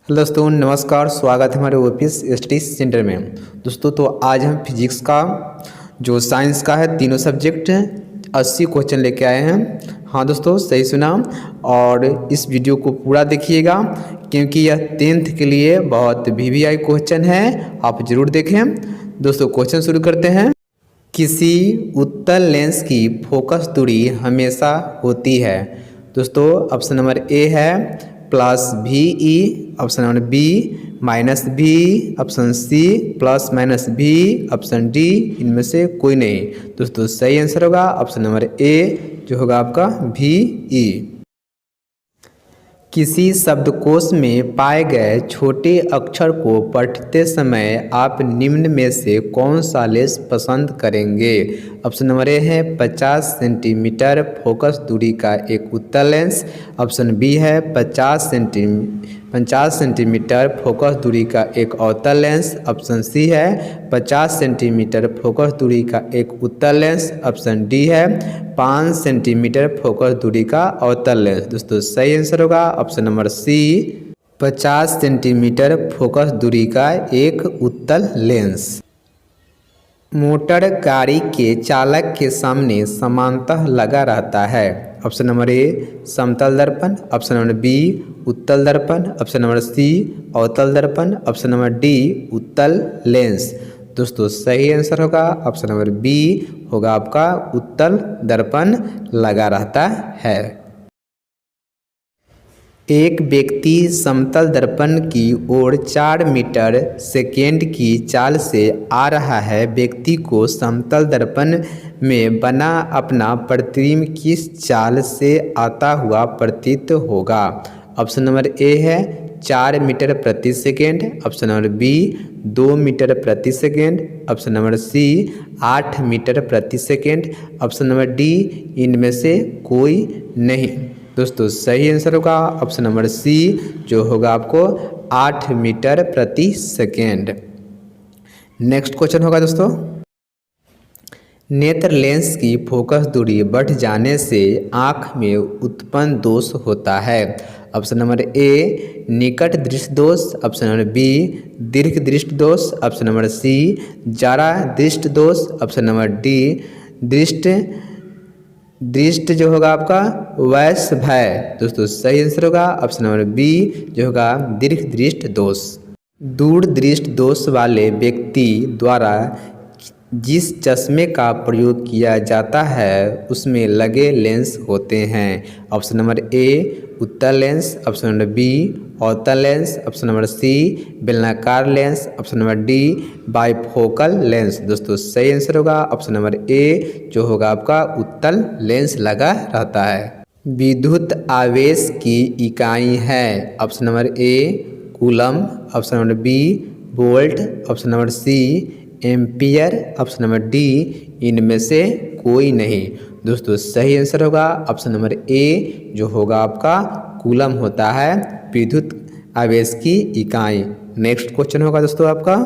Hello दोस्तों, नमस्कार। स्वागत है हमारे ओपीएस स्टडी सेंटर में। दोस्तों तो आज हम फिजिक्स का जो साइंस का है तीनों सब्जेक्ट 80 क्वेश्चन लेके आए हैं। हाँ दोस्तों, सही सुना। और इस वीडियो को पूरा देखिएगा क्योंकि यह 10th के लिए बहुत वीवीआई क्वेश्चन है, आप ज़रूर देखें। दोस्तों क्वेश्चन शुरू करते हैं। किसी उत्तल लेंस की फोकस दूरी हमेशा होती है। दोस्तों ऑप्शन नंबर ए है +VE, option number B -V, option C +-V, option D इनमें से कोई नहीं। दोस्तों सही आंसर होगा ऑप्शन नंबर ए, जो होगा आपका VE। किसी शब्दकोश में पाए गए छोटे अक्षर को पढ़ते समय आप निम्न में से कौन सा लेंस पसंद करेंगे। ऑप्शन नंबर ए है 50 सेंटीमीटर फोकस दूरी का एक उत्तल लेंस, ऑप्शन बी है 50 सेंटीमीटर फोकस दूरी का एक अवतल लेंस, ऑप्शन सी है 50 सेंटीमीटर फोकस दूरी का एक उत्तल लेंस, ऑप्शन डी है 5 सेंटीमीटर फोकस दूरी का अवतल लेंस। दोस्तों सही आंसर होगा option number C, 50 centimetre focus दूरी का एक उत्तल लेंस। मोटर गाड़ी के चालक के सामने समांतर लगा रहता है। ऑप्शन नंबर ए समतल दर्पण, ऑप्शन नंबर बी उत्तल दर्पण, ऑप्शन नंबर सी अवतल दर्पण, ऑप्शन नंबर डी उत्तल लेंस। दोस्तों सही आंसर होगा ऑप्शन नंबर बी, होगा आपका उत्तल दर्पण लगा रहता है। एक व्यक्ति समतल दर्पण की ओर 4 मीटर सेकेंड की चाल से आ रहा है। व्यक्ति को समतल दर्पण में बना अपना प्रतिबिंब किस चाल से आता हुआ प्रतीत होगा। ऑप्शन नंबर ए है 4 मीटर प्रति second, option number B 2 metre प्रति second, option number C 8 metre प्रति सेकेंड, ऑप्शन नंबर डी इनमें से कोई नहीं। दोस्तों सही आंसर होगा ऑप्शन नंबर सी, जो होगा आपको 8 मीटर प्रति सेकेंड। नेक्स्ट क्वेश्चन होगा दोस्तों, नेत्र लेंस की फोकस दूरी बढ़ जाने से आँख में उत्पन्न दोष होता है। ऑप्शन नंबर ए निकट दृष्टि दोष, ऑप्शन नंबर बी दीर्घ दृष्टि दोष, ऑप्शन नंबर सी जारा दृष्टि दोष, ऑप्शन नंबर डी दृष्टि जो होगा आपका वैश्य भय। दोस्तों सही आंसर होगा ऑप्शन नंबर बी, जो होगा दीर्घ दृष्टि दोष। दूर दृष्टि दोष वाले व्यक्ति द्वारा जिस चश्मे का प्रयोग किया जाता है उसमें लगे लेंस होते हैं। ऑप्शन नंबर ए उत्तल लेंस, ऑप्शन नंबर बी अवतल लेंस, ऑप्शन नंबर सी बेलनाकार lens, option number D bifocal lens. दोस्तों सही आंसर होगा ऑप्शन नंबर ए, जो होगा आपका उत्तल लेंस लगा रहता है। विद्युत आवेश की इकाई है। Option number A coulomb, option number B volt, option number C ampere, option number D इनमें से कोई नहीं। दोस्तों सही आंसर होगा ऑप्शन नंबर ए, जो होगा आपका कूलम होता है विद्युत आवेश की इकाई। नेक्स्ट क्वेश्चन होगा दोस्तों आपका,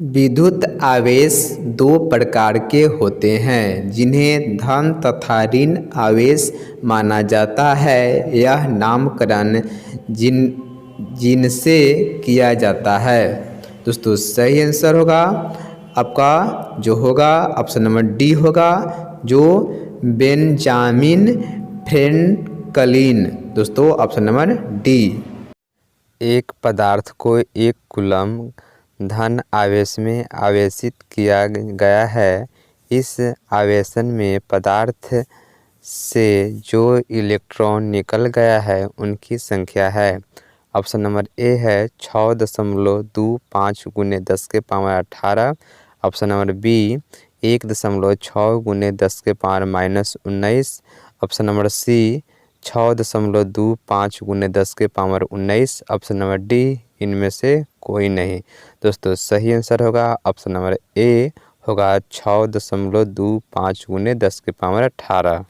विद्युत आवेश 2 प्रकार के होते हैं जिन्हें धन तथा ऋण आवेश माना जाता है। यह नामकरण जिनसे किया जाता है। दोस्तों सही आंसर होगा आपका जो होगा ऑप्शन नंबर डी होगा, जो बेंजामिन फ्रैंकलिन। दोस्तों ऑप्शन नंबर डी। एक पदार्थ को एक कूलम धन आवेश में आवेशित किया गया है। इस आवेशन में पदार्थ से जो इलेक्ट्रॉन निकल गया है उनकी संख्या है। ऑप्शन नंबर ए है 6.25 × 10⁻18, option number B 1.6 × 10⁻−19, option number C 6.25 × 10⁻19, option number D इनमें से कोई नहीं। दोस्तों सही आंसर होगा ऑप्शन नंबर ए, होगा 6.25 × 10⁻18।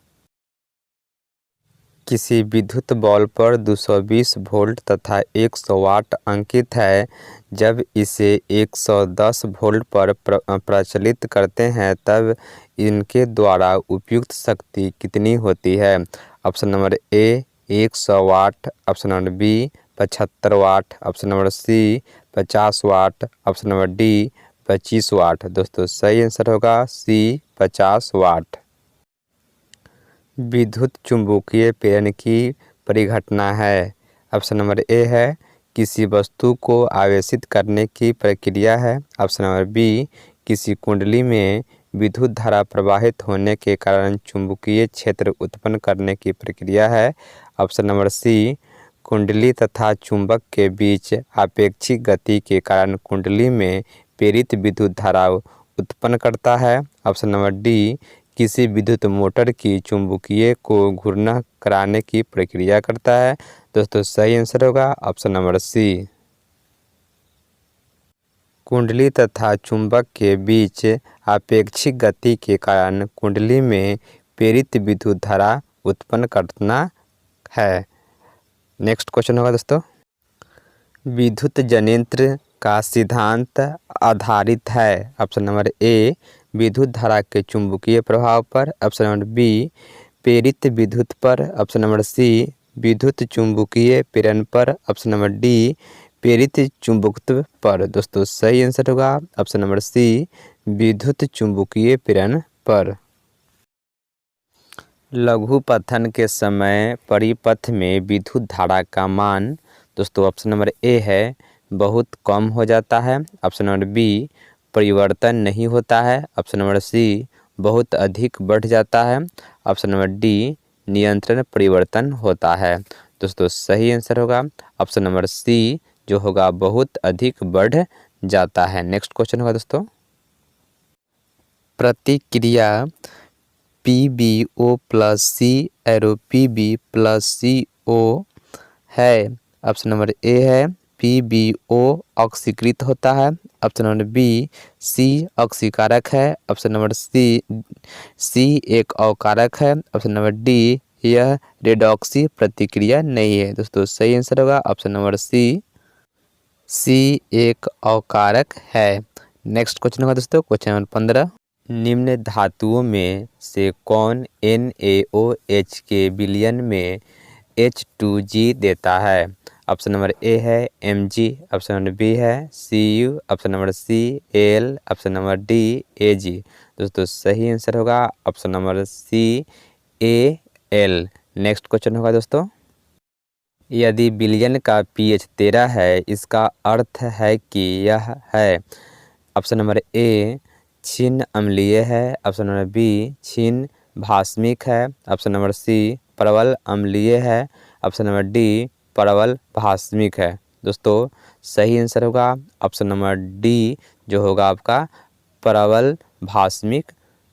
किसी विद्युत बल्ब पर 220 वोल्ट तथा 100 वाट अंकित है। जब इसे 110 वोल्ट पर प्रचलित करते हैं तब इनके द्वारा उपयुक्त शक्ति कितनी होती है। Option number A 100 watt, option number B 75 watt, option number C 50 watt, option number D 25 watt. दोस्तों सही आंसर होगा सी 50 वाट। विद्युत चुम्बकीय प्रेरण की परिघटना है। ऑप्शन नंबर ए है किसी वस्तु को आवेशित करने की प्रक्रिया है। ऑप्शन नंबर बी किसी कुंडली में विद्युत धारा प्रवाहित होने के कारण चुंबकीय क्षेत्र उत्पन्न करने की प्रक्रिया है। ऑप्शन नंबर सी कुंडली तथा चुंबक के बीच आपेक्षिक गति के कारण कुंडली में प्रेरित विद्युत धारा उत्पन्न करता है। ऑप्शन नंबर डी किसी विद्युत मोटर की चुंबकीय को घूर्णन कराने की प्रक्रिया करता है। दोस्तों सही आंसर होगा ऑप्शन नंबर सी। कुंडली तथा चुंबक के बीच आपेक्षिक गति के कारण कुंडली में प्रेरित विद्युत धारा उत्पन्न करना है। नेक्स्ट क्वेश्चन होगा दोस्तों, विद्युत जनित्र का सिद्धांत आधारित है। ऑप्शन नंबर ए विद्युत धारा के चुंबकीय प्रभाव पर, ऑप्शन नंबर बी प्रेरित विद्युत पर, ऑप्शन नंबर सी विद्युत चुंबकीय प्रेरण पर, ऑप्शन नंबर डी प्रेरित चुंबकत्व पर। दोस्तों सही आंसर होगा ऑप्शन नंबर सी विद्युत चुंबकीय प्रेरण पर। लघु पतन के समय परिपथ में विद्युत धारा का मान दोस्तों ऑप्शन नंबर ए है बहुत कम हो जाता है, ऑप्शन नंबर बी परिवर्तन नहीं होता है, ऑप्शन नंबर सी बहुत अधिक बढ़ जाता है, ऑप्शन नंबर डी नियंत्रण परिवर्तन होता है। दोस्तों सही आंसर होगा ऑप्शन नंबर सी जो होगा बहुत अधिक बढ़ जाता है। नेक्स्ट क्वेश्चन होगा दोस्तों, प्रतिक्रिया PbO प्लस सी एरो Pb प्लस CO है। ऑप्शन नंबर ए है PbO ऑक्सीकृत होता है, ऑप्शन नंबर बी सी ऑक्सीकारक है, ऑप्शन नंबर सी एक अवकारक है, ऑप्शन नंबर डी यह रेडॉक्सी प्रतिक्रिया नहीं है। दोस्तों सही आंसर होगा ऑप्शन नंबर सी एक अवकारक है। नेक्स्ट क्वेश्चन होगा दोस्तों क्वेश्चन नंबर 15, निम्न धातुओं में से कौन NaOH के विलयन में H2G देता है। ऑप्शन नंबर ए है Mg, ऑप्शन नंबर बी है Cu, option number C Al, option number D Ag। दोस्तों सही आंसर होगा option number C Al। Next question होगा दोस्तों, यदि विलयन का pH 13 है इसका अर्थ है कि यह है। ऑप्शन नंबर ए क्षीण अम्लीय है, ऑप्शन नंबर बी क्षीण भास्मिक है, ऑप्शन नंबर सी प्रबल अम्लीय है, ऑप्शन नंबर डी प्रबल भास्मिक है। दोस्तों सही आंसर होगा ऑप्शन नंबर डी जो होगा आपका प्रबल भास्मिक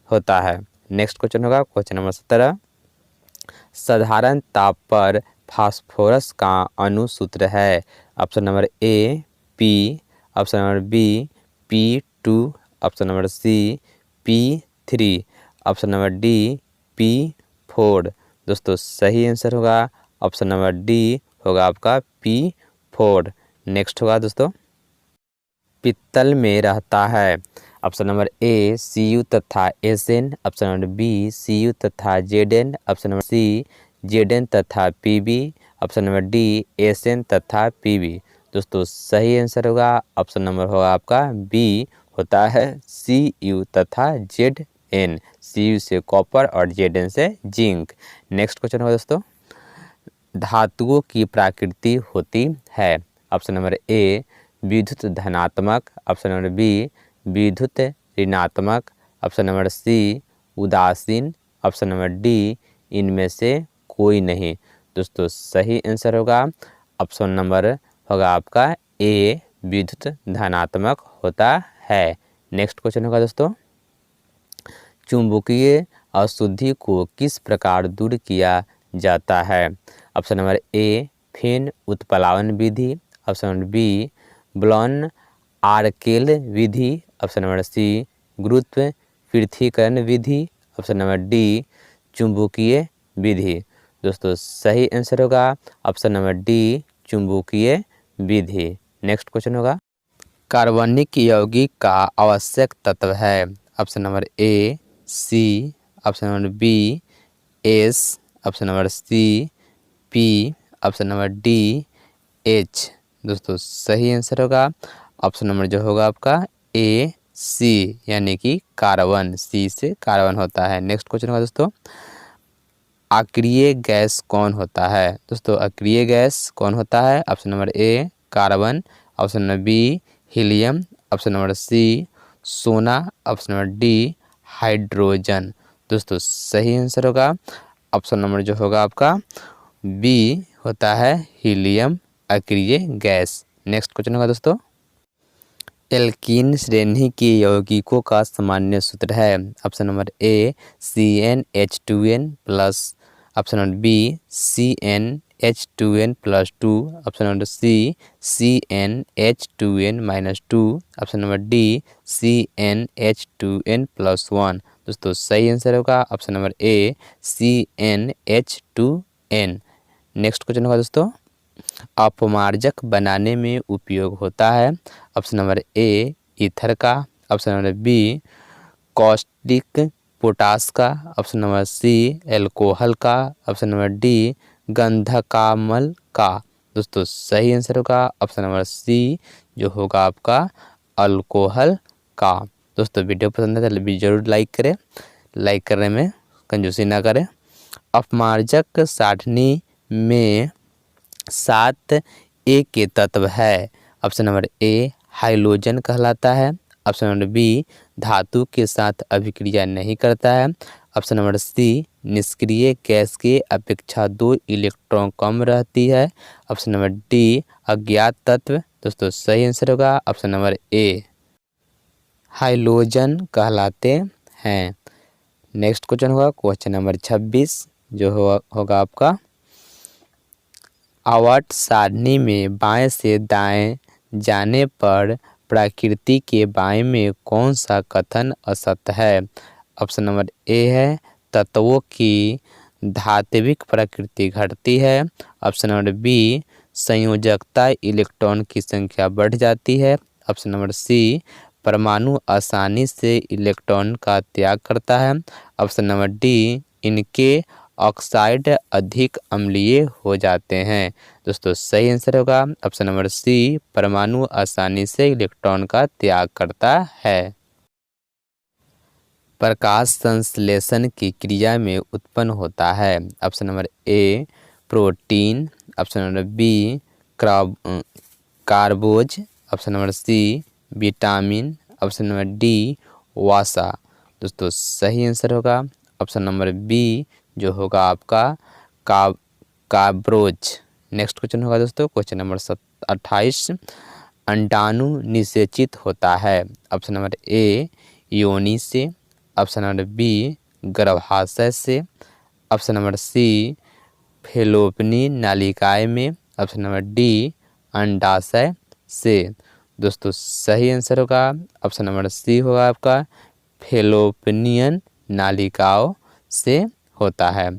होता है। नेक्स्ट क्वेश्चन होगा क्वेश्चन नंबर 17, साधारण ताप पर फास्फोरस का अणु सूत्र है। Option number A P, option number B P2, option number C P3, option number D P4। दोस्तों सही आंसर होगा ऑप्शन नंबर डी होगा आपका P4। नेक्स्ट होगा दोस्तों, पित्तल में रहता है। ऑप्शन नंबर ए Cu तथा Sn, option number B Cu तथा Zn, option number C Zn तथा Pb, option number D Sn तथा Pb। दोस्तों सही आंसर होगा ऑप्शन नंबर होगा आपका बी होता है Cu तथा Zn, Cu से कॉपर और Zn से जिंक। नेक्स्ट क्वेश्चन होगा दोस्तों, धातुओं की प्रकृति होती है। ऑप्शन नंबर ए विद्युत धनात्मक, ऑप्शन नंबर बी विद्युत ऋणात्मक, ऑप्शन नंबर सी उदासीन, ऑप्शन नंबर डी इनमें से कोई नहीं। दोस्तों सही आंसर होगा ऑप्शन नंबर होगा आपका ए विद्युत धनात्मक होता है। नेक्स्ट क्वेश्चन होगा दोस्तों, चुंबकीय अशुद्धि को किस प्रकार दूर किया जाता है। ऑप्शन नंबर ए फेन उत्प्लावन विधि, ऑप्शन नंबर बी ब्लॉन आर्केल विधि, ऑप्शन नंबर सी गुरुत्व पृथक्करण विधि, ऑप्शन नंबर डी चुंबकीय विधि। दोस्तों सही आंसर होगा ऑप्शन नंबर डी चुंबकीय विधि। नेक्स्ट क्वेश्चन होगा, कार्बनिक यौगिक का आवश्यक तत्व है। Option number A C, option number B S, option number C P, option number D H. दोस्तों सही आंसर होगा ऑप्शन नंबर जो होगा आपका ए सी, यानी कि कार्बन। सी से कार्बन होता है। नेक्स्ट क्वेश्चन होगा दोस्तों, अक्रिय गैस कौन होता है? दोस्तों अक्रिय गैस कौन होता है? Option number A carbon, option number B helium, option number C सोना, ऑप्शन नंबर डी हाइड्रोजन। दोस्तों सही आंसर होगा ऑप्शन नंबर जो होगा आपका बी होता है हीलियम अक्रिय गैस। नेक्स्ट क्वेश्चन होगा दोस्तों, एल्कीन श्रेणी के यौगिकों का सामान्य सूत्र है? Option number A CnH2n plus, option number B CnH2n plus 2, option number C CnH2n minus 2, option number D CnH2n plus 1। दोस्तों सही आंसर होगा option number A CnH2n। Next question होगा दोस्तों, अपमार्जक बनाने में उपयोग होता है? ऑप्शन नंबर ए ईथर का, option number B caustic potash का, ऑप्शन नंबर सी एल्कोहल का, ऑप्शन नंबर डी गंधकामल का। दोस्तों सही आंसर होगा ऑप्शन नंबर सी जो होगा आपका अल्कोहल का। दोस्तों वीडियो पसंद है तो वीडियो जरूर लाइक करें, लाइक करने में कंजूसी ना करें। अपमार्जक सारणी में 7 ए के तत्व है? ऑप्शन नंबर ए हाइलोजन कहलाता है, ऑप्शन नंबर बी धातु के साथ अभिक्रिया नहीं करता है, ऑप्शन नंबर सी निष्क्रिय गैस के अपेक्षा 2 इलेक्ट्रॉन कम रहती है, ऑप्शन नंबर डी अज्ञात तत्व। दोस्तों सही आंसर होगा ऑप्शन नंबर ए हाइलोजन कहलाते हैं। नेक्स्ट क्वेश्चन होगा क्वेश्चन नंबर 26 जो होगा आपका, आवर्त सारणी में बाएं से दाएं जाने पर प्रकृति के बाएं में कौन सा कथन असत्य है? ऑप्शन नंबर ए है तत्वों की धात्विक प्रकृति घटती है, ऑप्शन नंबर बी संयोजकता इलेक्ट्रॉन की संख्या बढ़ जाती है, ऑप्शन नंबर सी परमाणु आसानी से इलेक्ट्रॉन का त्याग करता है, ऑप्शन नंबर डी इनके ऑक्साइड अधिक अम्लीय हो जाते हैं। दोस्तों सही आंसर होगा ऑप्शन नंबर सी परमाणु आसानी से इलेक्ट्रॉन का त्याग करता है। प्रकाश संश्लेषण की क्रिया में उत्पन्न होता है? Option number A protein, option number B कार्बोज, option number C vitamin, option number D वसा। दोस्तों सही आंसर होगा ऑप्शन नंबर बी जो होगा आपका कार्बोज। नेक्स्ट क्वेश्चन होगा दोस्तों क्वेश्चन नंबर 28, अंडाणु निषेचित होता है? ऑप्शन नंबर ए योनि से, ऑप्शन नंबर बी गर्भाशय से, ऑप्शन नंबर सी फेलोपिनी नालिकाएं में, ऑप्शन नंबर डी अंडाशय से। दोस्तों सही आंसर होगा ऑप्शन नंबर सी होगा आपका फेलोपिनियन नालिकाओं से होता है।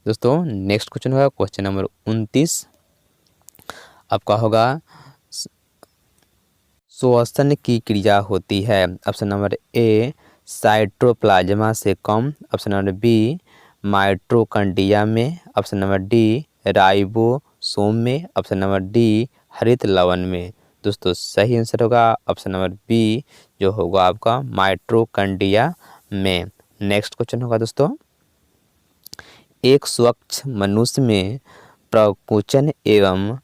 दोस्तों नेक्स्ट क्वेश्चन होगा क्वेश्चन नंबर 29 आपका होगा, श्वसन की क्रिया होती है? ऑप्शन नंबर ए साइटोप्लाज्मा से कम, ऑप्शन नंबर बी माइटोकॉन्ड्रिया में, ऑप्शन नंबर डी राइबोसोम में, ऑप्शन नंबर डी हरित लवण में। दोस्तों सही आंसर होगा ऑप्शन नंबर बी जो होगा आपका माइटोकॉन्ड्रिया में। नेक्स्ट क्वेश्चन होगा दोस्तों, एक स्वच्छ मनुष्य में प्रकुंचन एवं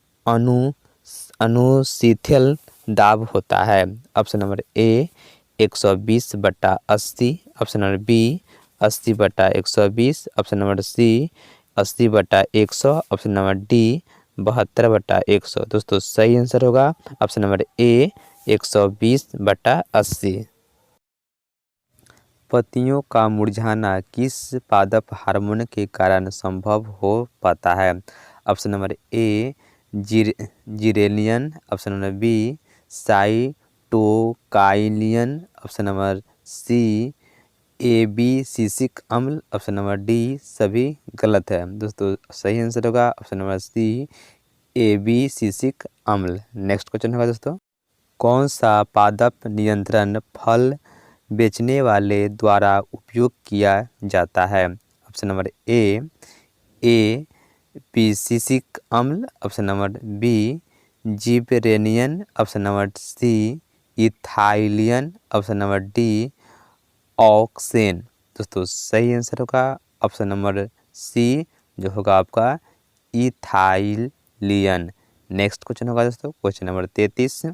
अनुशीतल दाब होता है? Option number A 120/80, option number B 80/120, option number C 80/100, option number D 72/100। दोस्तों सही आंसर होगा ऑप्शन नंबर ए 120/80। पत्तियों का मुरझाना किस पादप हार्मोन के कारण संभव हो पाता है? Option number A gibberellin, option number B cytokinin, option number C abscisic अम्ल, ऑप्शन नंबर डी सभी गलत है। दोस्तों सही आंसर होगा ऑप्शन नंबर सी एबीसिसिक अम्ल। नेक्स्ट क्वेश्चन होगा दोस्तों, कौन सा पादप नियंत्रण फल बेचने वाले द्वारा उपयोग किया जाता है? ऑप्शन नंबर ए एबीसिसिक अम्ल, option number B gibberellin, option number C ethylene, option number D auxin. दोस्तों सही आंसर होगा ऑप्शन नंबर सी जो होगा आपका इथाइलियन। नेक्स्ट क्वेश्चन होगा दोस्तों क्वेश्चन नंबर 33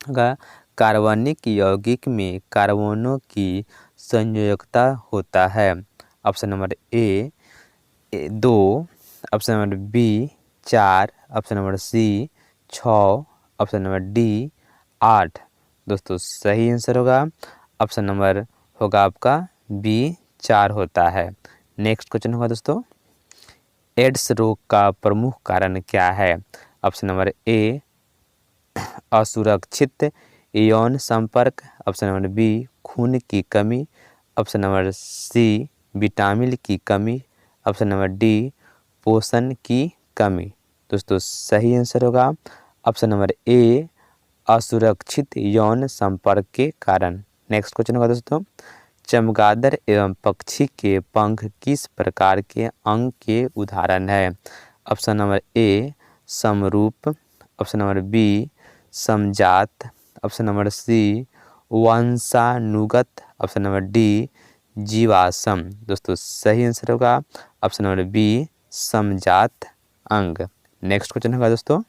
होगा कार्बनिक यौगिक में कार्बनों की संयोजकता होता है। Option number A 2, option number B 4, option number C 6, option number D 8। दोस्तों सही आंसर होगा ऑप्शन नंबर होगा आपका बी 4 होता है। नेक्स्ट क्वेश्चन होगा दोस्तों एड्स रोग का प्रमुख कारण क्या है। ऑप्शन नंबर ए असुरक्षित यौन संपर्क, ऑप्शन नंबर बी खून की कमी, ऑप्शन नंबर सी विटामिन की कमी, ऑप्शन नंबर डी पोषण की कमी। दोस्तों सही आंसर होगा ऑप्शन नंबर ए असुरक्षित यौन संपर्क के कारण। नेक्स्ट क्वेश्चन होगा दोस्तों चमगादड़ एवं पक्षी के पंख किस प्रकार के अंग के उदाहरण है। ऑप्शन नंबर ए समरूप, ऑप्शन नंबर बी समजात, ऑप्शन नंबर सी वंशानुगत, ऑप्शन नंबर डी जीवाश्म। दोस्तों सही आंसर होगा ऑप्शन नंबर बी समजात अंग। नेक्स्ट क्वेश्चन होगा दोस्तों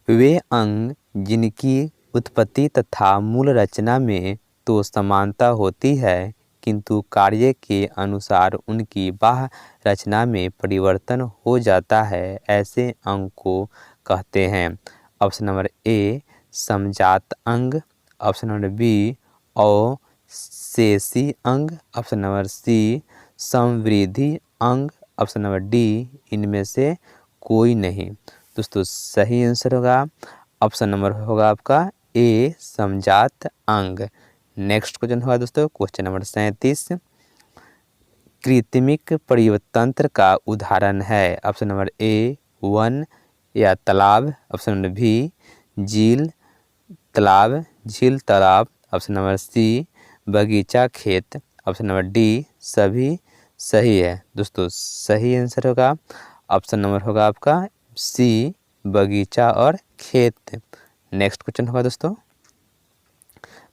वे अंग जिनकी उत्पत्ति तथा मूल रचना में तो समानता होती है किंतु कार्य के अनुसार उनकी बाह्य रचना में परिवर्तन हो जाता है ऐसे अंग को कहते हैं। ऑप्शन नंबर ए समजात अंग, ऑप्शन नंबर बी अवशेषी अंग, ऑप्शन नंबर सी समवृद्धि अंग, ऑप्शन नंबर डी इनमें से कोई नहीं। दोस्तों सही आंसर होगा ऑप्शन नंबर होगा आपका ए समजात अंग। नेक्स्ट क्वेश्चन होगा दोस्तों क्वेश्चन नंबर 37 कृत्रिमिक परितंत्र का उदाहरण है। ऑप्शन नंबर ए वन या तालाब, ऑप्शन नंबर बी झील तालाब, ऑप्शन नंबर सी बगीचा खेत, ऑप्शन नंबर डी सभी सही है। दोस्तों सही आंसर होगा ऑप्शन नंबर होगा आपका सी बगीचा और खेत। नेक्स्ट क्वेश्चन होगा दोस्तों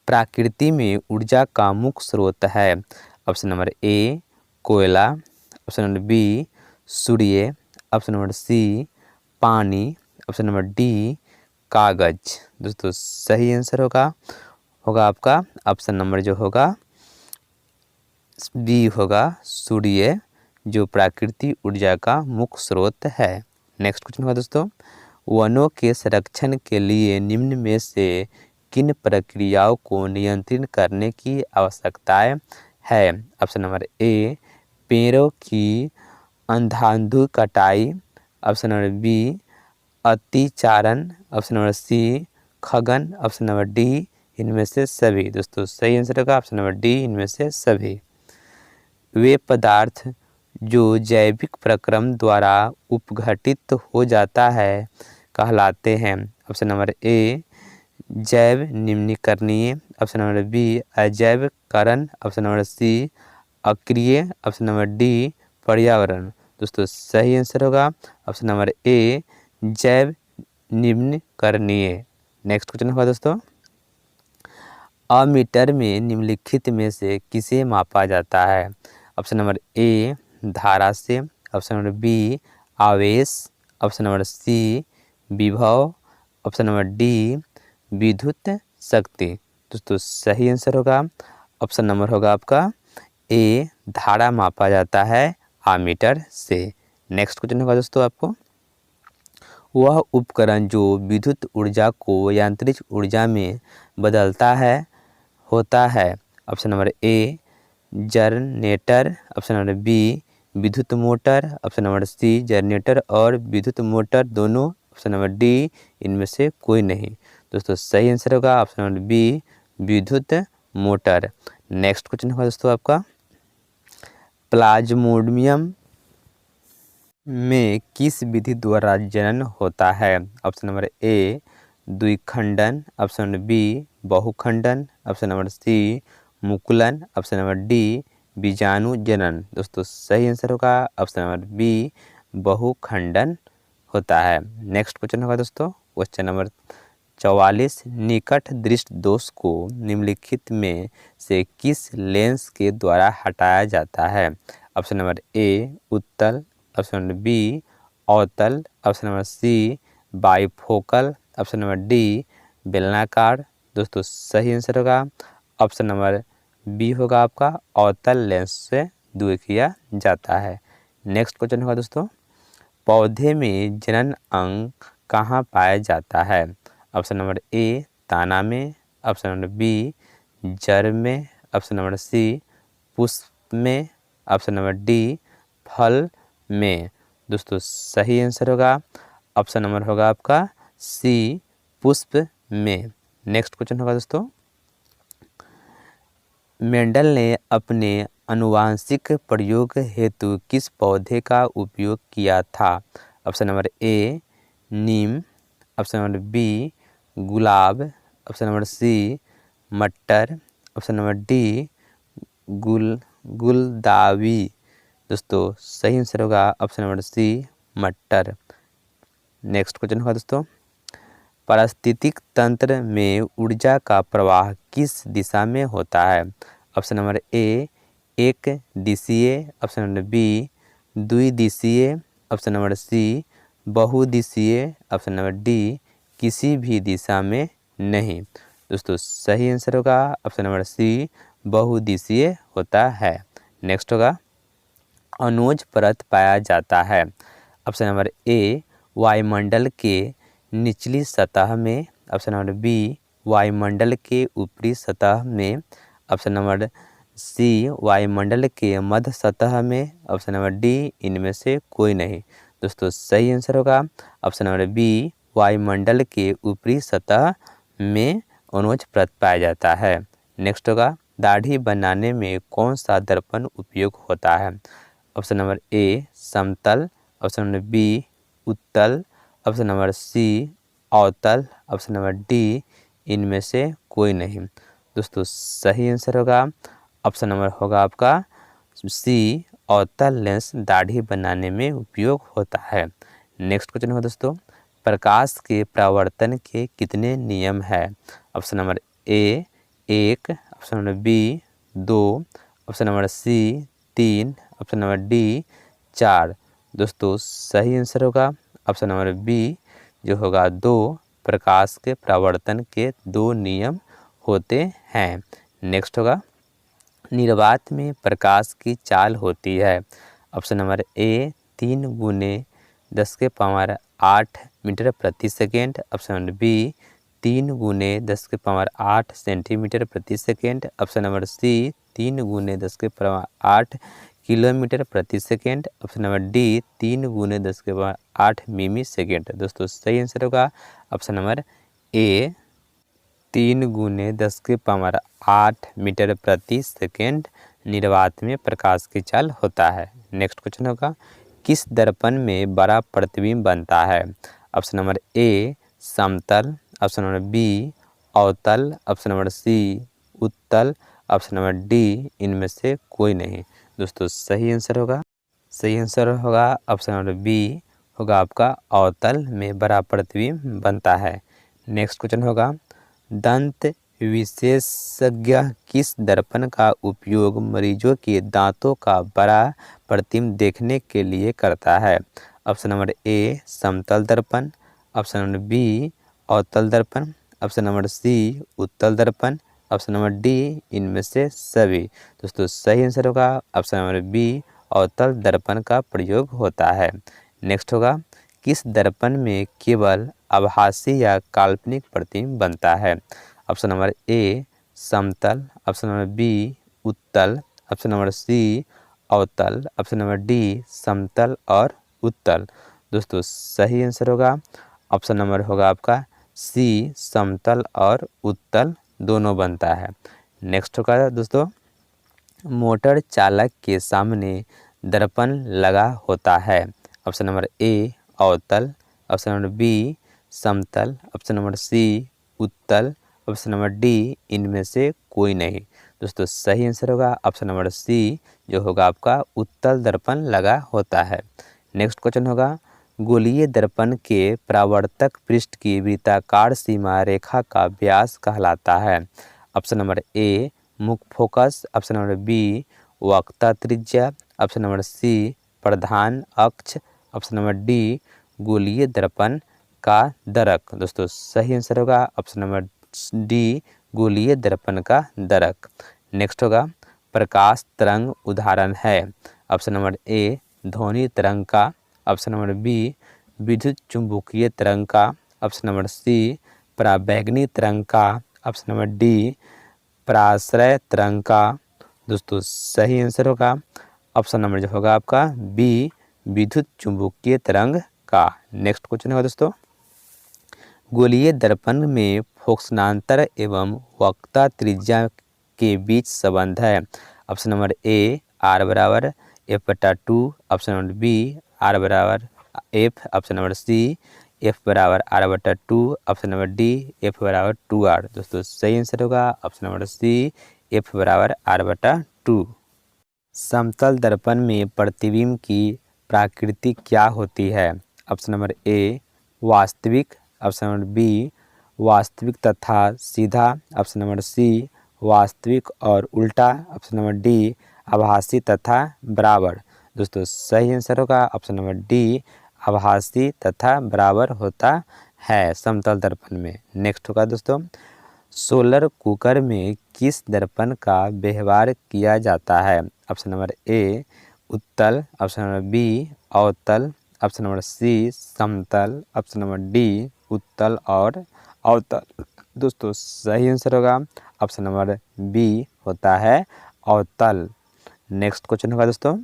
प्रकृति में ऊर्जा का मुख्य स्रोत है। ऑप्शन नंबर ए कोयला, ऑप्शन नंबर बी सूर्य, ऑप्शन नंबर सी पानी, ऑप्शन नंबर डी कागज। दोस्तों सही आंसर होगा आपका ऑप्शन नंबर जो होगा बी होगा सूर्य जो प्राकृतिक ऊर्जा का मुख्य स्रोत है। नेक्स्ट क्वेश्चन होगा दोस्तों वनों के संरक्षण के लिए निम्न में से किन प्रक्रियाओं को नियंत्रित करने की आवश्यकता है। ऑप्शन नंबर ए पेड़ों की अंधाधुंध कटाई, ऑप्शन नंबर बी अतिचारण, ऑप्शन नंबर सी खनन, ऑप्शन नंबर डी इनमें से सभी। दोस्तों सही आंसर होगा ऑप्शन नंबर डी इनमें से सभी। वे पदार्थ जो जैविक प्रक्रम द्वारा उपघटित हो जाता है कहलाते हैं। ऑप्शन नंबर ए जैव निम्नीकरणीय, ऑप्शन नंबर बी अजैवकरण, ऑप्शन नंबर सी अक्रिय, ऑप्शन नंबर डी पर्यावरण। दोस्तों सही आंसर होगा ऑप्शन नंबर ए जैव निम्नीकरणीय। नेक्स्ट क्वेश्चन होगा दोस्तों अमीटर में निम्नलिखित में से किसे मापा जाता है। ऑप्शन नंबर ए धारा से, ऑप्शन नंबर बी आवेश, ऑप्शन नंबर सी विभव, ऑप्शन नंबर डी विद्युत शक्ति। दोस्तों सही आंसर होगा ऑप्शन नंबर होगा आपका ए धारा मापा जाता है आमीटर से। नेक्स्ट क्वेश्चन होगा दोस्तों आपको वह उपकरण जो विद्युत ऊर्जा को यांत्रिक ऊर्जा में बदलता है होता है। Option number A generator, option number B विद्युत motor, option number C generator और विद्युत मोटर दोनों, ऑप्शन नंबर डी इनमें से कोई नहीं। दोस्तों सही आंसर होगा ऑप्शन नंबर बी विद्युत मोटर। नेक्स्ट क्वेश्चन होगा दोस्तों आपका प्लाज्मोडियम में किस विधि द्वारा जनन होता है। ऑप्शन नंबर ए द्विखंडन, ऑप्शन नंबर बी बहुखंडन, ऑप्शन नंबर सी मुकुलन, ऑप्शन नंबर डी बीजाणु जनन। दोस्तों सही आंसर होगा ऑप्शन नंबर बी बहुखंडन होता है। नेक्स्ट क्वेश्चन होगा दोस्तों क्वेश्चन नंबर 44, निकट दृष्टि दोष को निम्नलिखित में से किस लेंस के द्वारा हटाया जाता है? ऑप्शन नंबर ए उत्तल, ऑप्शन नंबर बी अवतल, option number C bifocal, option number D बेलनाकार। दोस्तों सही आंसर होगा ऑप्शन नंबर बी होगा आपका अवतल लेंस से दूर किया जाता है। नेक्स्ट क्वेश्चन होगा दोस्तों, पौधे में जनन अंग कहाँ पाया जाता है? ऑप्शन नंबर ए तना में, ऑप्शन नंबर बी जड़ में, ऑप्शन नंबर सी पुष्प में, ऑप्शन नंबर डी फल में। दोस्तों सही आंसर होगा ऑप्शन नंबर होगा आपका सी पुष्प में। नेक्स्ट क्वेश्चन होगा दोस्तों, मेंडल ने अपने आनुवांशिक प्रयोग हेतु किस पौधे का उपयोग किया था? ऑप्शन नंबर ए नीम, ऑप्शन नंबर बी गुलाब, ऑप्शन नंबर सी मटर, ऑप्शन नंबर डी गुलदावी। दोस्तों सही आंसर होगा ऑप्शन नंबर सी मटर। नेक्स्ट क्वेश्चन होगा दोस्तों, पारिस्थितिक तंत्र में ऊर्जा का प्रवाह किस दिशा में होता है? ऑप्शन नंबर ए एक दिशीय, ऑप्शन नंबर बी द्विदिशीय, ऑप्शन नंबर सी बहुदिशीय, ऑप्शन नंबर डी किसी भी दिशा में नहीं। दोस्तों सही आंसर होगा ऑप्शन नंबर सी बहुदिशीय होता है। नेक्स्ट होगा, अनुज परत पाया जाता है। ऑप्शन नंबर ए वायुमंडल के निचली सतह में, ऑप्शन नंबर बी वायुमंडल के ऊपरी सतह में, ऑप्शन नंबर सी वायुमंडल के मध्य सतह में, ऑप्शन नंबर डी इनमें से कोई नहीं। दोस्तों सही आंसर होगा ऑप्शन नंबर बी वायुमंडल के ऊपरी सतह में अनुज परत पाया जाता है। नेक्स्ट होगा, दाढ़ी बनाने में कौन सा दर्पण उपयोग होता है? ऑप्शन नंबर ए समतल, ऑप्शन नंबर बी उत्तल, ऑप्शन नंबर सी अवतल, ऑप्शन नंबर डी इनमें से कोई नहीं। दोस्तों सही आंसर होगा ऑप्शन नंबर होगा आपका सी अवतल लेंस दाढ़ी बनाने में उपयोग होता है। नेक्स्ट क्वेश्चन होगा दोस्तों, प्रकाश के परावर्तन के कितने नियम है? ऑप्शन नंबर ए एक, ऑप्शन नंबर बी दो, ऑप्शन नंबर सी तीन, ऑप्शन नंबर डी चार। दोस्तों सही आंसर होगा ऑप्शन नंबर बी जो होगा दो, प्रकाश के परावर्तन के दो नियम होते हैं। नेक्स्ट होगा, निर्वात में प्रकाश की चाल होती है। ऑप्शन नंबर ए 3×10⁸ मीटर प्रति second, option number B 3×10⁸ centimetre प्रति second, option number C 3×10⁸ kilometre प्रति सेकेंड, ऑप्शन नंबर डी 3×10⁸ मिमी सेकेंड। दोस्तों सही आंसर होगा ऑप्शन नंबर ए 3×10⁸ मीटर प्रति सेकेंड निर्वात में प्रकाश की चाल होता है। नेक्स्ट क्वेश्चन होगा, किस दर्पण में बड़ा प्रतिबिंब बनता है? ऑप्शन नंबर ए समतल, ऑप्शन नंबर बी अवतल, ऑप्शन नंबर सी उत्तल, ऑप्शन नंबर डी इनमें से कोई नहीं। दोस्तों सही आंसर होगा ऑप्शन नंबर बी होगा आपका अवतल में बड़ा प्रतिबिंब बनता है। नेक्स्ट क्वेश्चन होगा, दंत विशेषज्ञ किस दर्पण का उपयोग मरीजों के दांतों का बड़ा प्रतिबिंब देखने के लिए करता है? ऑप्शन नंबर ए समतल दर्पण, ऑप्शन नंबर बी अवतल दर्पण, ऑप्शन नंबर सी उत्तल दर्पण, ऑप्शन नंबर डी इनमें से सभी। दोस्तों सही आंसर होगा ऑप्शन नंबर बी अवतल दर्पण का प्रयोग होता है। नेक्स्ट होगा, किस दर्पण में केवल आभासी या काल्पनिक प्रतिबिंब बनता है? ऑप्शन नंबर ए समतल, ऑप्शन नंबर बी उत्तल, ऑप्शन नंबर सी अवतल, ऑप्शन नंबर डी समतल और उत्तल। दोस्तों सही आंसर होगा ऑप्शन नंबर होगा आपका सी समतल और उत्तल दोनों बनता है। नेक्स्ट होगा दोस्तों, मोटर चालक के सामने दर्पण लगा होता है। ऑप्शन नंबर ए अवतल, ऑप्शन नंबर बी समतल, ऑप्शन नंबर सी उत्तल, ऑप्शन नंबर डी इनमें से कोई नहीं। दोस्तों सही आंसर होगा ऑप्शन नंबर सी जो होगा आपका उत्तल दर्पण लगा होता है। नेक्स्ट क्वेश्चन होगा, गोलीय दर्पण के परावर्तक पृष्ठ की वृत्ताकार सीमा रेखा का व्यास कहलाता है? ऑप्शन नंबर ए मुख्य फोकस, ऑप्शन नंबर बी वक्ता त्रिज्या, ऑप्शन नंबर सी प्रधान अक्ष, ऑप्शन नंबर डी गोलीय दर्पण का दरक। दोस्तों सही आंसर होगा ऑप्शन नंबर डी गोलीय दर्पण का दरक। नेक्स्ट होगा प्रकाश तरंग उदाहरण है? ऑप्शन नंबर ए ध्वनि तरंग का, ऑप्शन नंबर बी विद्युत चुंबकीय तरंग का, ऑप्शन नंबर सी पराबैंगनी तरंग का, ऑप्शन नंबर डी पराश्रय तरंग का। दोस्तों सही आंसर होगा ऑप्शन नंबर जो होगा आपका बी विद्युत चुंबकीय तरंग का। नेक्स्ट क्वेश्चन होगा दोस्तों, गोलीय दर्पण में फोक्सनांतर एवं वक्ता त्रिज्या के बीच संबंध है? ऑप्शन नंबर ए आर बराबर एफ बटा 2, ऑप्शन नंबर बी आर बराबर F, option number C F बराबर आर बटा 2, ऑप्शन नंबर डी एफ बराबर 2r। दोस्तों सही आंसर होगा ऑप्शन नंबर सी एफ बराबर आर बटा 2। समतल दर्पण में प्रतिबिंब की प्रकृति क्या होती है? ऑप्शन नंबर ए वास्तविक, ऑप्शन नंबर बी वास्तविक तथा सीधा, ऑप्शन नंबर सी वास्तविक और उल्टा, ऑप्शन नंबर डी आभासी तथा बराबर। दोस्तों सही आंसर होगा ऑप्शन नंबर डी आभासी तथा बराबर होता है समतल दर्पण में। नेक्स्ट होगा दोस्तों, सोलर कुकर में किस दर्पण का व्यवहार किया जाता है? ऑप्शन नंबर ए उत्तल, ऑप्शन नंबर बी अवतल, ऑप्शन नंबर सी समतल, ऑप्शन नंबर डी उत्तल और अवतल। दोस्तों सही आंसर होगा ऑप्शन नंबर बी होता है अवतल। नेक्स्ट क्वेश्चन होगा दोस्तों,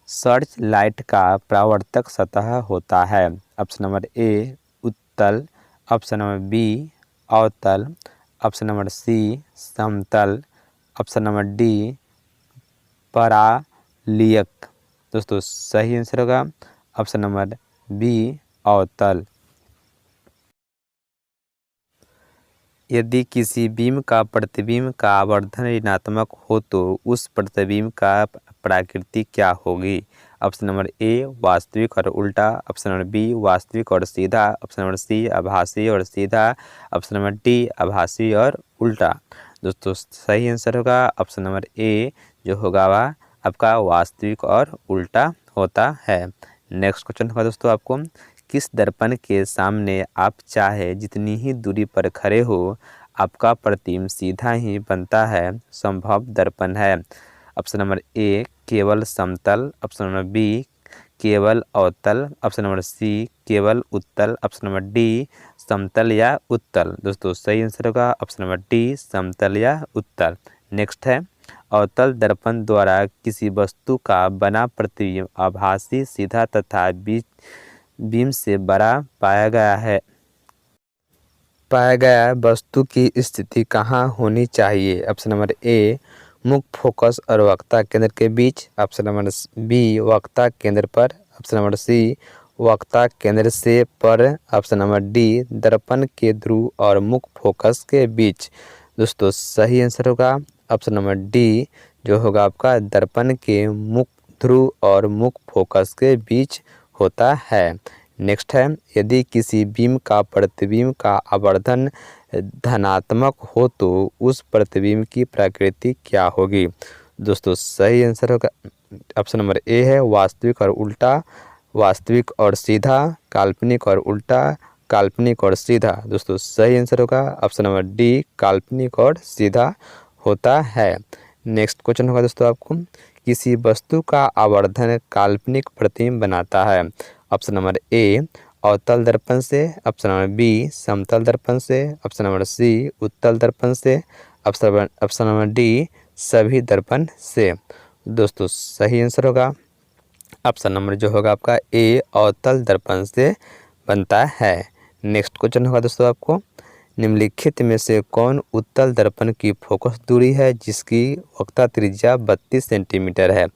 सर्च लाइट का परावर्तक सतह होता है? ऑप्शन नंबर ए उत्तल, ऑप्शन नंबर बी अवतल, ऑप्शन नंबर सी समतल, ऑप्शन नंबर डी परालियक। दोस्तों सही आंसर होगा ऑप्शन नंबर बी अवतल। यदि किसी बीम का प्रतिबिंब का आवर्धन ऋणात्मक हो तो उस प्रतिबिंब का प्रकृति क्या होगी? ऑप्शन नंबर ए वास्तविक और उल्टा, ऑप्शन नंबर बी वास्तविक और सीधा, ऑप्शन नंबर सी आभासी और सीधा, ऑप्शन नंबर डी आभासी और उल्टा। दोस्तों सही आंसर होगा ऑप्शन नंबर ए जो होगा वह आपका वास्तविक और उल्टा होता है। नेक्स्ट क्वेश्चन होगा दोस्तों आपको, किस दर्पण के सामने आप चाहे जितनी ही दूरी पर खड़े हो आपका प्रतिबिंब सीधा ही बनता है संभव दर्पण है? ऑप्शन नंबर ए केवल समतल, ऑप्शन नंबर बी केवल अवतल, ऑप्शन नंबर सी केवल उत्तल, ऑप्शन नंबर डी समतल या उत्तल। दोस्तों सही आंसर होगा ऑप्शन नंबर डी समतल या उत्तल। नेक्स्ट है, अवतल दर्पण द्वारा किसी वस्तु का बना प्रतिबिंब आभासी सीधा तथा बीम से बड़ा पाया गया वस्तु की स्थिति कहाँ होनी चाहिए? ऑप्शन नंबर ए मुख्य फोकस और वक्ता केंद्र के बीच, ऑप्शन नंबर बी वक्ता केंद्र पर, ऑप्शन नंबर सी वक्ता केंद्र से पर, ऑप्शन नंबर डी दर्पण के ध्रुव और मुख्य फोकस के बीच। दोस्तों सही आंसर होगा ऑप्शन नंबर डी जो होगा आपका दर्पण के मुख्य ध्रुव और मुख्य फोकस के बीच होता है। नेक्स्ट है, यदि किसी बीम का प्रतिबिंब का आवर्धन धनात्मक हो तो उस प्रतिबिंब की प्रकृति क्या होगी? दोस्तों सही आंसर होगा ऑप्शन नंबर ए है वास्तविक और उल्टा, वास्तविक और सीधा, काल्पनिक और उल्टा, काल्पनिक और सीधा। दोस्तों सही आंसर होगा ऑप्शन नंबर डी काल्पनिक और सीधा होता है। नेक्स्ट क्वेश्चन होगा दोस्तों आपको, किसी वस्तु का आवर्धन काल्पनिक प्रतिबिंब बनाता है? ऑप्शन नंबर ए अवतल दर्पण से, ऑप्शन नंबर बी समतल दर्पण से, ऑप्शन नंबर सी उत्तल दर्पण से, ऑप्शन नंबर डी सभी दर्पण से। दोस्तों सही आंसर होगा ऑप्शन नंबर जो होगा आपका ए अवतल दर्पण से बनता है। नेक्स्ट क्वेश्चन होगा दोस्तों आपको, निम्नलिखित में से कौन उत्तल दर्पण की फोकस दूरी है जिसकी वक्ता त्रिज्या 32 सेंटीमीटर है?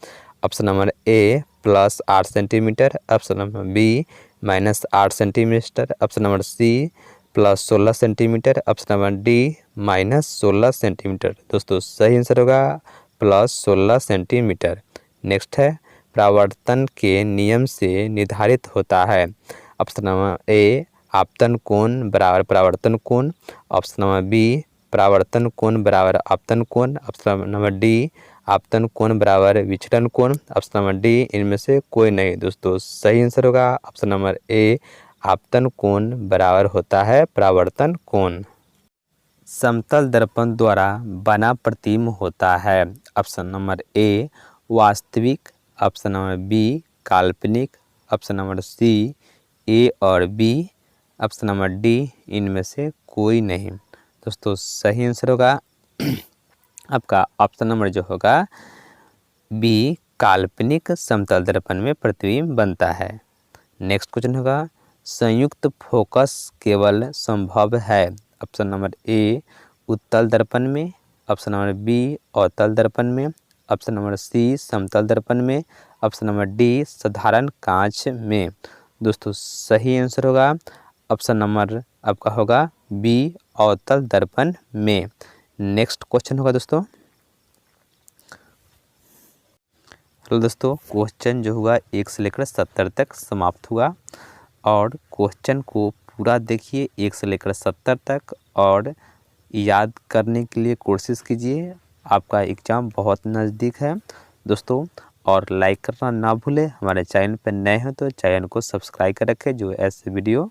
Option number A +8 centimetre, option number B -8 centimetre, option number C +16 centimetre, option number D -16 centimetre. दोस्तों सही आंसर होगा +16 सेंटीमीटर। नेक्स्ट है, परावर्तन के नियम से निर्धारित होता है? ऑप्शन नंबर ए आपतन कोण बराबर परावर्तन कोण, ऑप्शन नंबर बी परावर्तन कोण बराबर आपतन कोण, ऑप्शन नंबर डी आपतन कोण बराबर विचलन कोण, ऑप्शन नंबर डी इनमें से कोई नहीं। दोस्तों सही आंसर होगा ऑप्शन नंबर ए आपतन कोण बराबर होता है परावर्तन कोण। समतल दर्पण द्वारा बना प्रतिबिंब होता है? ऑप्शन नंबर ए वास्तविक, ऑप्शन नंबर बी काल्पनिक, ऑप्शन नंबर सी ए और बी, ऑप्शन नंबर डी इनमें से कोई नहीं। दोस्तों सही आंसर होगा आपका ऑप्शन नंबर जो होगा बी काल्पनिक समतल दर्पण में प्रतिबिंब बनता है। नेक्स्ट क्वेश्चन होगा संयुक्त फोकस केवल संभव है? ऑप्शन नंबर ए उत्तल दर्पण में, ऑप्शन नंबर बी अवतल दर्पण में, ऑप्शन नंबर सी समतल दर्पण में, ऑप्शन नंबर डी साधारण कांच में। दोस्तों सही आंसर होगा ऑप्शन नंबर आपका होगा बी अवतल दर्पण में। नेक्स्ट क्वेश्चन होगा दोस्तों, हेलो दोस्तों, क्वेश्चन जो हुआ 1 से लेकर 70 तक समाप्त हुआ और क्वेश्चन को पूरा देखिए 1 से लेकर 70 तक और याद करने के लिए कोशिश कीजिए। आपका एग्ज़ाम बहुत नज़दीक है दोस्तों। और लाइक करना ना भूलें। हमारे चैनल पर नए हो तो चैनल को सब्सक्राइब कर रखें जो ऐसे वीडियो